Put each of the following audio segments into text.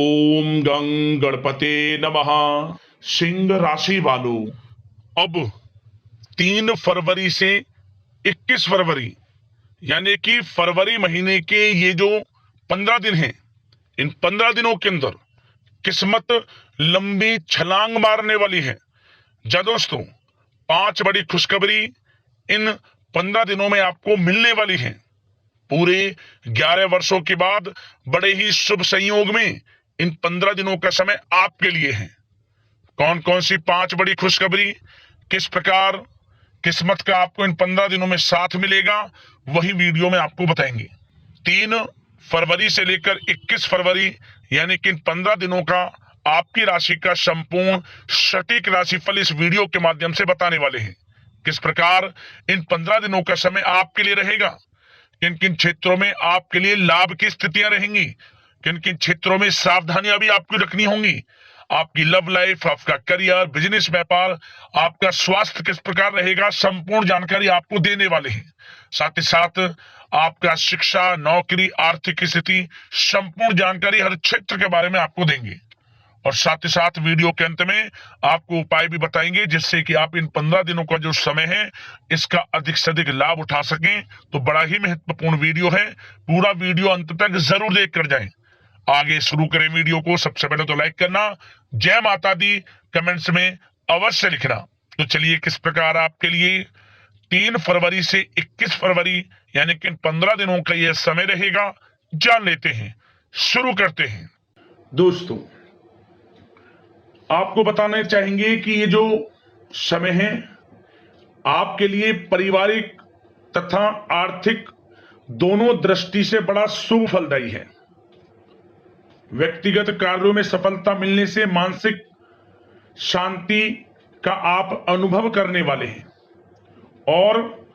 ओम गं गणपते नमः। सिंह राशि वालों, अब 3 फरवरी से 21 फरवरी यानी कि फरवरी महीने के ये जो 15 दिन हैं, इन 15 दिनों के अंदर किस्मत लंबी छलांग मारने वाली है। जा दोस्तों, 5 बड़ी खुशखबरी इन 15 दिनों में आपको मिलने वाली है। पूरे 11 वर्षों के बाद बड़े ही शुभ संयोग में इन 15 दिनों का समय आपके लिए है। कौन कौन सी 5 बड़ी खुशखबरी, किस प्रकार किस्मत का आपको इन 15 दिनों में साथ मिलेगा, वही वीडियो में आपको बताएंगे। 3 फरवरी से लेकर 21 फरवरी यानी कि इन 15 दिनों का आपकी राशि का संपूर्ण सटीक राशिफल इस वीडियो के माध्यम से बताने वाले हैं। किस प्रकार इन 15 दिनों का समय आपके लिए रहेगा, किन किन क्षेत्रों में आपके लिए लाभ की स्थितियां रहेंगी, किन किन क्षेत्रों में सावधानियां भी आपको रखनी होंगी, आपकी लव लाइफ, आपका करियर, बिजनेस, व्यापार, आपका स्वास्थ्य किस प्रकार रहेगा, संपूर्ण जानकारी आपको देने वाले हैं। साथ ही साथ आपका शिक्षा, नौकरी, आर्थिक स्थिति, संपूर्ण जानकारी हर क्षेत्र के बारे में आपको देंगे। और साथ ही साथ वीडियो के अंत में आपको उपाय भी बताएंगे जिससे कि आप इन 15 दिनों का जो समय है इसका अधिक से अधिक लाभ उठा सकें। तो बड़ा ही महत्वपूर्ण वीडियो है, पूरा वीडियो अंत तक जरूर देख कर जाएं। आगे शुरू करें वीडियो को। सबसे पहले तो लाइक करना, जय माता दी कमेंट्स में अवश्य लिखना। तो चलिए, किस प्रकार आपके लिए 3 फरवरी से 21 फरवरी यानी कि 15 दिनों का यह समय रहेगा, जान लेते हैं। शुरू करते हैं। दोस्तों, आपको बताना चाहेंगे कि ये जो समय है आपके लिए पारिवारिक तथा आर्थिक दोनों दृष्टि से बड़ा शुभ फलदायी है। व्यक्तिगत कार्यों में सफलता मिलने से मानसिक शांति का आप अनुभव करने वाले हैं और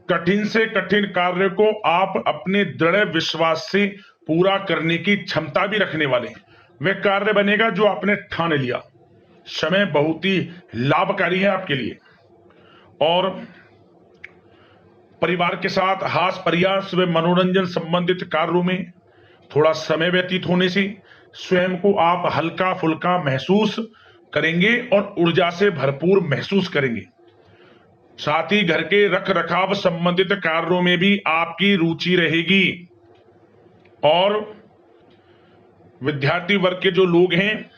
कठिन से कठिन कार्य को आप अपने दृढ़ विश्वास से पूरा करने की क्षमता भी रखने वाले हैं। वह कार्य बनेगा जो आपने ठान लिया। समय बहुत ही लाभकारी है आपके लिए और परिवार के साथ हास्य प्रयास व मनोरंजन संबंधित कार्यों में थोड़ा समय व्यतीत होने से स्वयं को आप हल्का फुल्का महसूस करेंगे और ऊर्जा से भरपूर महसूस करेंगे। साथ ही घर के रख रखाव संबंधित कार्यों में भी आपकी रुचि रहेगी और विद्यार्थी वर्ग के जो लोग हैं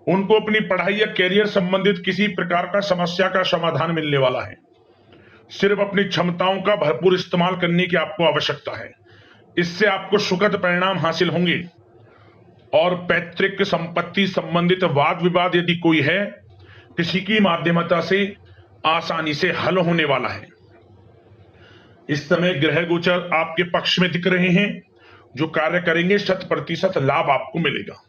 उनको अपनी पढ़ाई या कैरियर संबंधित किसी प्रकार का समस्या का समाधान मिलने वाला है। सिर्फ अपनी क्षमताओं का भरपूर इस्तेमाल करने की आपको आवश्यकता है। इससे आपको सुखद परिणाम हासिल होंगे और पैतृक संपत्ति संबंधित वाद विवाद यदि कोई है, किसी की माध्यमता से आसानी से हल होने वाला है। इस समय ग्रह गोचर आपके पक्ष में दिख रहे हैं। जो कार्य करेंगे 100% लाभ आपको मिलेगा।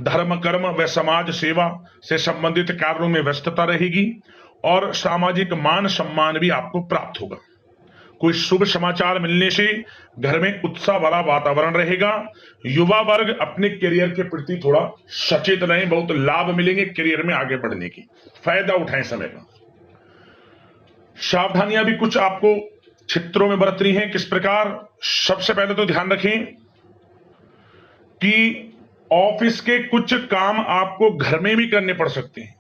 धर्म, कर्म व समाज सेवा से संबंधित कार्यों में व्यस्तता रहेगी और सामाजिक मान सम्मान भी आपको प्राप्त होगा। कोई शुभ समाचार मिलने से घर में उत्साह भरा वातावरण रहेगा। युवा वर्ग अपने करियर के प्रति थोड़ा सचेत रहें, बहुत लाभ मिलेंगे करियर में आगे बढ़ने की, फायदा उठाएं समय का। सावधानियां भी कुछ आपको क्षेत्रों में बरतनी है। किस प्रकार? सबसे पहले तो ध्यान रखें कि ऑफिस के कुछ काम आपको घर में भी करने पड़ सकते हैं,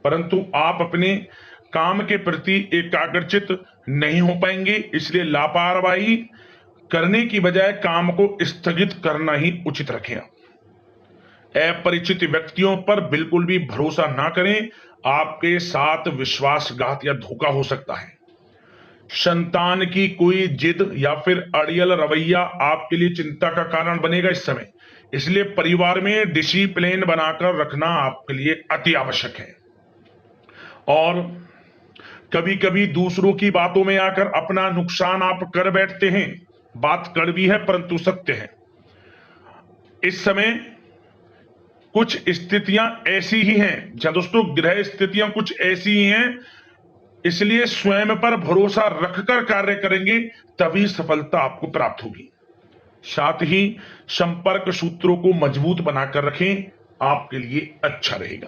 परंतु आप अपने काम के प्रति एकाग्रचित नहीं हो पाएंगे। इसलिए लापरवाही करने की बजाय काम को स्थगित करना ही उचित रखें। अपरिचित व्यक्तियों पर बिल्कुल भी भरोसा ना करें, आपके साथ विश्वासघात या धोखा हो सकता है। संतान की कोई जिद या फिर अड़ियल रवैया आपके लिए चिंता का कारण बनेगा इस समय। इसलिए परिवार में डिसिप्लिन बनाकर रखना आपके लिए अति आवश्यक है। और कभी कभी दूसरों की बातों में आकर अपना नुकसान आप कर बैठते हैं। बात कड़वी है परंतु सत्य है। इस समय कुछ स्थितियां ऐसी ही हैं, जहां दोस्तों ग्रह स्थितियां कुछ ऐसी ही हैं, इसलिए स्वयं पर भरोसा रखकर कार्य करेंगे तभी सफलता आपको प्राप्त होगी। साथ ही संपर्क सूत्रों को मजबूत बनाकर रखें, आपके लिए अच्छा रहेगा।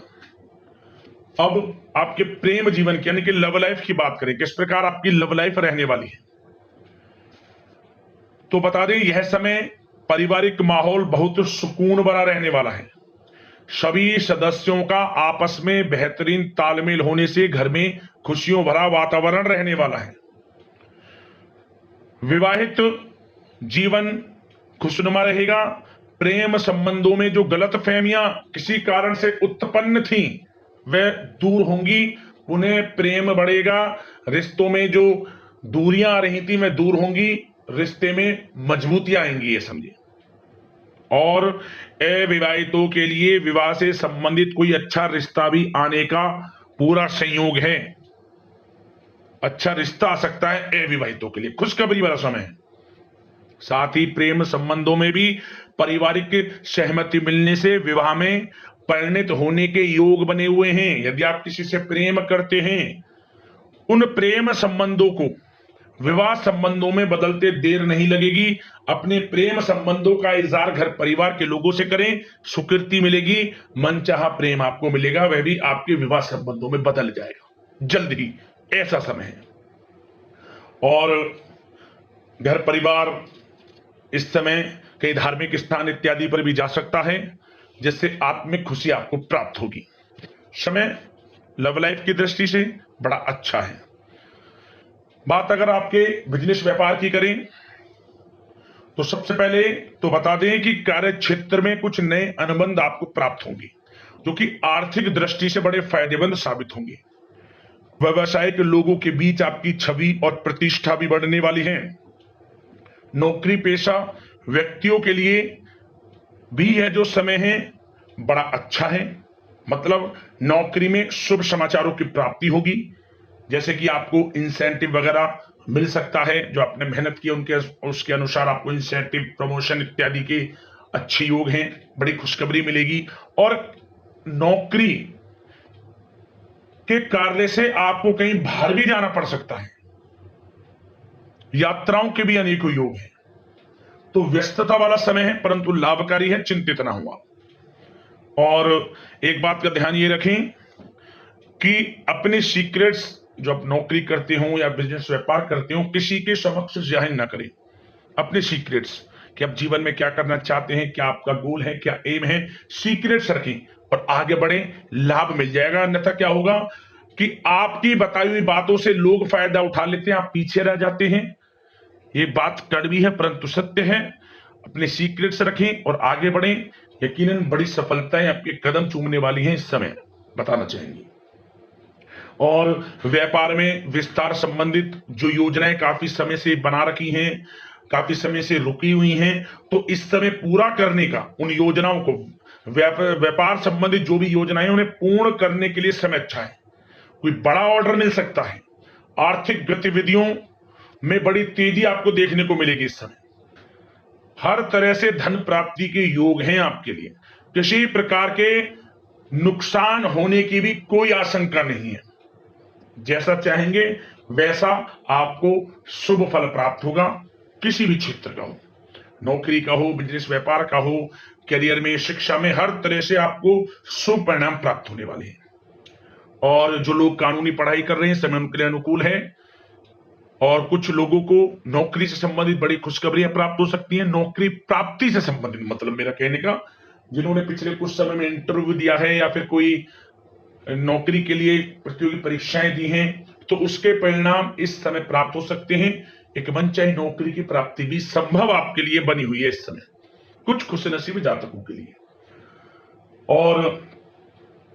अब आपके प्रेम जीवन की यानी कि लव लाइफ की बात करें, किस प्रकार आपकी लव लाइफ रहने वाली है। तो बता दें, यह समय पारिवारिक माहौल बहुत सुकून भरा रहने वाला है। सभी सदस्यों का आपस में बेहतरीन तालमेल होने से घर में खुशियों भरा वातावरण रहने वाला है। विवाहित जीवन खुशनुमा रहेगा। प्रेम संबंधों में जो गलतफहमियां किसी कारण से उत्पन्न थी वह दूर होंगी, उन्हें प्रेम बढ़ेगा। रिश्तों में जो दूरियां आ रही थी वह दूर होंगी, रिश्ते में मजबूतियां आएंगी, ये समझिए। और अविवाहितों के लिए विवाह से संबंधित कोई अच्छा रिश्ता भी आने का पूरा संयोग है। अच्छा रिश्ता आ सकता है अविवाहितों के लिए, खुशखबरी वाला समय है। साथ ही प्रेम संबंधों में भी पारिवारिक सहमति मिलने से विवाह में परिणत होने के योग बने हुए हैं। यदि आप किसी से प्रेम करते हैं, उन प्रेम संबंधों को विवाह संबंधों में बदलते देर नहीं लगेगी। अपने प्रेम संबंधों का इजहार घर परिवार के लोगों से करें, स्वीकृति मिलेगी, मनचाहा प्रेम आपको मिलेगा, वह भी आपके विवाह संबंधों में बदल जाएगा जल्द ही, ऐसा समय है। और घर परिवार इस समय कई धार्मिक स्थान इत्यादि पर भी जा सकता है, जिससे आत्मिक खुशी आपको प्राप्त होगी। समय लव लाइफ की दृष्टि से बड़ा अच्छा है। बात अगर आपके बिजनेस व्यापार की करें तो सबसे पहले तो बता दें कि कार्य क्षेत्र में कुछ नए अनुबंध आपको प्राप्त होंगे, जो कि आर्थिक दृष्टि से बड़े फायदेमंद साबित होंगे। व्यवसायिक लोगों के बीच आपकी छवि और प्रतिष्ठा भी बढ़ने वाली है। नौकरी पेशा व्यक्तियों के लिए भी यह जो समय है बड़ा अच्छा है। मतलब नौकरी में शुभ समाचारों की प्राप्ति होगी, जैसे कि आपको इंसेंटिव वगैरह मिल सकता है, जो आपने मेहनत की उनके उसके अनुसार आपको इंसेंटिव, प्रमोशन इत्यादि के अच्छे योग हैं, बड़ी खुशखबरी मिलेगी। और नौकरी के कार्य से आपको कहीं बाहर भी जाना पड़ सकता है, यात्राओं के भी अनेकों योग हैं। तो व्यस्तता वाला समय है, परंतु लाभकारी है, चिंतित ना हुआ। और एक बात का ध्यान ये रखें कि अपने सीक्रेट्स जो आप नौकरी करते हो या बिजनेस व्यापार करते हो, किसी के समक्ष जाहिर ना करें अपने सीक्रेट्स, कि आप जीवन में क्या करना चाहते हैं, क्या आपका गोल है, क्या एम है, सीक्रेट्स रखें और आगे बढ़े, लाभ मिल जाएगा। अन्यथा क्या होगा कि आपकी बताई हुई बातों से लोग फायदा उठा लेते हैं, आप पीछे रह जाते हैं। ये बात कड़वी है परंतु सत्य है। अपने सीक्रेट्स रखें और आगे बढ़ें, यकीनन बड़ी सफलताएं आपके कदम चूमने वाली हैं इस समय, बताना चाहेंगे। और व्यापार में विस्तार संबंधित जो योजनाएं काफी समय से बना रखी हैं, काफी समय से रुकी हुई हैं, तो इस समय पूरा करने का, उन योजनाओं को, व्यापार संबंधित जो भी योजनाएं उन्हें पूर्ण करने के लिए समय अच्छा है। कोई बड़ा ऑर्डर मिल सकता है। आर्थिक गतिविधियों में बड़ी तेजी आपको देखने को मिलेगी इस समय। हर तरह से धन प्राप्ति के योग हैं आपके लिए। किसी प्रकार के नुकसान होने की भी कोई आशंका नहीं है। जैसा चाहेंगे वैसा आपको शुभ फल प्राप्त होगा, किसी भी क्षेत्र का हो, नौकरी का हो, बिजनेस व्यापार का हो, करियर में, शिक्षा में, हर तरह से आपको शुभ परिणाम प्राप्त होने वाले हैं। और जो लोग कानूनी पढ़ाई कर रहे हैं, समय उनके लिए अनुकूल है। और कुछ लोगों को नौकरी से संबंधित बड़ी खुशखबरियां प्राप्त हो सकती हैं। नौकरी प्राप्ति से संबंधित मतलब मेरा कहने का, जिन्होंने पिछले कुछ समय में इंटरव्यू दिया है या फिर कोई नौकरी के लिए प्रतियोगी परीक्षाएं दी हैं, तो उसके परिणाम इस समय प्राप्त हो सकते हैं। एक मनचाही नौकरी की प्राप्ति भी संभव आपके लिए बनी हुई है इस समय, कुछ खुशनसीब जातकों के लिए। और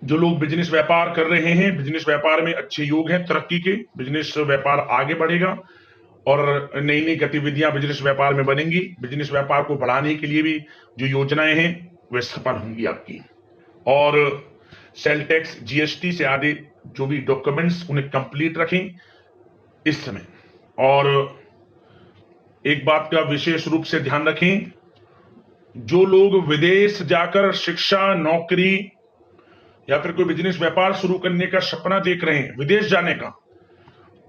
जो लोग बिजनेस व्यापार कर रहे हैं, बिजनेस व्यापार में अच्छे योग हैं तरक्की के, बिजनेस व्यापार आगे बढ़ेगा और नई नई गतिविधियां बिजनेस व्यापार में बनेंगी। बिजनेस व्यापार को बढ़ाने के लिए भी जो योजनाएं हैं वे सफल होंगी आपकी। और सेल टैक्स, जीएसटी से आदि जो भी डॉक्यूमेंट्स, उन्हें कंप्लीट रखें इस समय। और एक बात का विशेष रूप से ध्यान रखें, जो लोग विदेश जाकर शिक्षा, नौकरी या फिर कोई बिजनेस व्यापार शुरू करने का सपना देख रहे हैं, विदेश जाने का,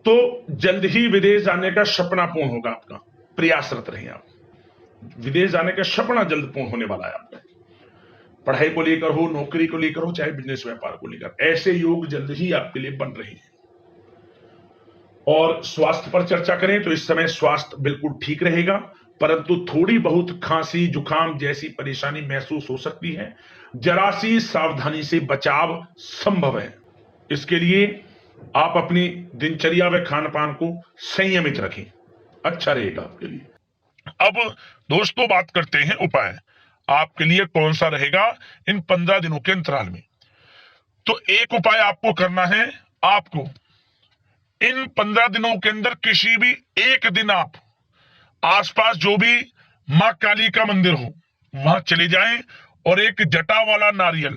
तो जल्द ही विदेश जाने का सपना पूर्ण होगा आपका। प्रयासरत रहें आप, विदेश जाने का सपना जल्द पूर्ण होने वाला है आपका। पढ़ाई को लेकर हो, नौकरी को लेकर हो, चाहे बिजनेस व्यापार को लेकर, ऐसे योग जल्द ही आपके लिए बन रहे हैं। और स्वास्थ्य पर चर्चा करें तो इस समय स्वास्थ्य बिल्कुल ठीक रहेगा, परंतु थोड़ी बहुत खांसी जुकाम जैसी परेशानी महसूस हो सकती है। जरा सी सावधानी से बचाव संभव है। इसके लिए आप अपनी दिनचर्या व खान पान को संयमित रखें, अच्छा रहेगा आपके लिए। अब दोस्तों बात करते हैं उपाय, आपके लिए कौन सा रहेगा इन 15 दिनों के अंतराल में। तो एक उपाय आपको करना है, आपको इन 15 दिनों के अंदर किसी भी एक दिन आप आसपास जो भी मां काली का मंदिर हो वहां चले जाएं और एक जटा वाला नारियल,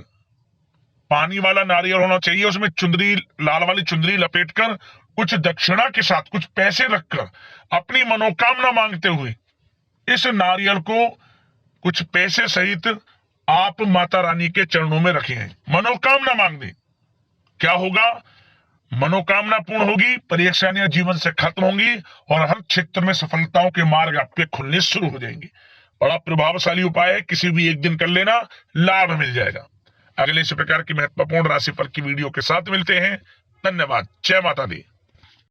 पानी वाला नारियल होना चाहिए, उसमें चुंदरी, लाल वाली चुंदरी लपेटकर कुछ दक्षिणा के साथ कुछ पैसे रखकर अपनी मनोकामना मांगते हुए इस नारियल को कुछ पैसे सहित आप माता रानी के चरणों में रखें, मनोकामना मांग दें। क्या होगा, मनोकामना पूर्ण होगी, परेशानियां जीवन से खत्म होंगी और हर क्षेत्र में सफलताओं के मार्ग आपके खुलने शुरू हो जाएंगे। बड़ा प्रभावशाली उपाय है, किसी भी एक दिन कर लेना, लाभ मिल जाएगा। अगले इसी प्रकार की महत्वपूर्ण राशिफल की वीडियो के साथ मिलते हैं। धन्यवाद। जय माता दी।